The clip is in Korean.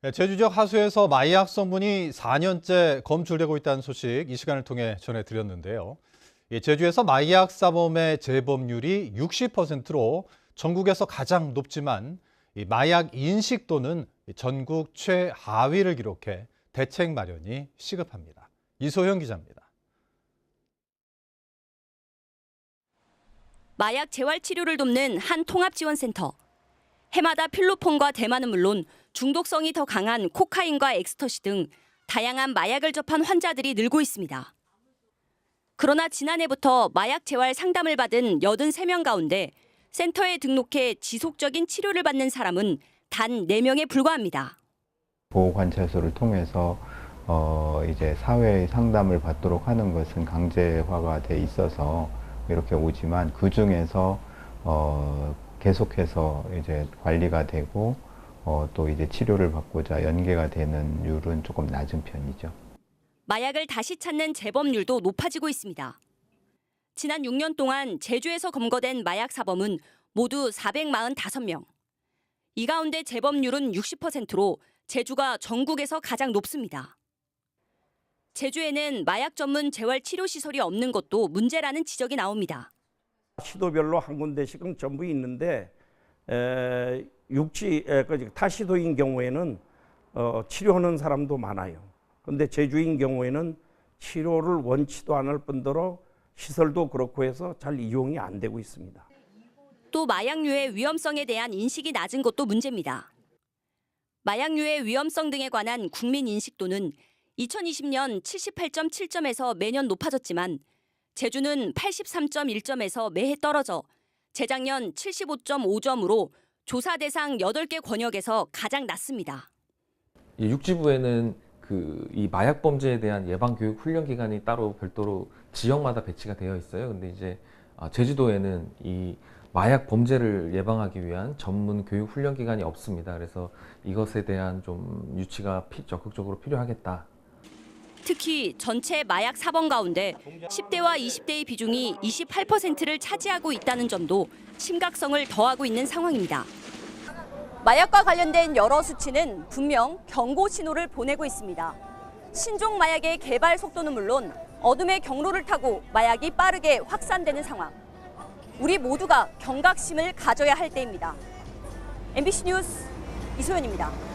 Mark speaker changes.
Speaker 1: 네, 제주 지역 하수에서 마약 성분이 4년째 검출되고 있다는 소식 이 시간을 통해 전해드렸는데요. 제주에서 마약 사범의 재범률이 60%로 전국에서 가장 높지만 이 마약 인식도는 전국 최하위를 기록해 대책 마련이 시급합니다. 이소영 기자입니다.
Speaker 2: 마약 재활 치료를 돕는 한 통합지원센터. 해마다 필로폰과 대마는 물론 중독성이 더 강한 코카인과 엑스터시 등 다양한 마약을 접한 환자들이 늘고 있습니다. 그러나 지난해부터 마약 재활 상담을 받은 83명 가운데 센터에 등록해 지속적인 치료를 받는 사람은 단 4명에 불과합니다.
Speaker 3: 보호관찰소를 통해서 이제 사회 상담을 받도록 하는 것은 강제화가 돼 있어서 이렇게 오지만 그 중에서 계속해서 이제 관리가 되고 또 이제 치료를 받고자 연계가 되는 율은 조금 낮은 편이죠.
Speaker 2: 마약을 다시 찾는 재범률도 높아지고 있습니다. 지난 6년 동안 제주에서 검거된 마약 사범은 모두 445명. 이 가운데 재범률은 60%로 제주가 전국에서 가장 높습니다. 제주에는 마약 전문 재활 치료 시설이 없는 것도 문제라는 지적이 나옵니다.
Speaker 4: 시도별로 한 군데씩은 전부 있는데 타시도인 경우에는 치료하는 사람도 많아요. 그런데 제주인 경우에는 치료를 원치도 않을 뿐더러 시설도 그렇고 해서 잘 이용이 안 되고 있습니다.
Speaker 2: 또 마약류의 위험성에 대한 인식이 낮은 것도 문제입니다. 마약류의 위험성 등에 관한 국민 인식도는 2020년 78.7점에서 매년 높아졌지만 제주는 83.1점에서 매해 떨어져 재작년 75.5점으로 조사 대상 8개 권역에서 가장 낮습니다.
Speaker 5: 육지부에는 이 마약 범죄에 대한 예방 교육 훈련 기관이 따로 별도로 지역마다 배치가 되어 있어요. 근데 이제 제주도에는 이 마약 범죄를 예방하기 위한 전문 교육 훈련 기관이 없습니다. 그래서 이것에 대한 좀 유치가 적극적으로 필요하겠다.
Speaker 2: 특히 전체 마약 사범 가운데 10대와 20대의 비중이 28%를 차지하고 있다는 점도 심각성을 더하고 있는 상황입니다. 마약과 관련된 여러 수치는 분명 경고 신호를 보내고 있습니다. 신종 마약의 개발 속도는 물론 어둠의 경로를 타고 마약이 빠르게 확산되는 상황. 우리 모두가 경각심을 가져야 할 때입니다. MBC 뉴스 이소연입니다.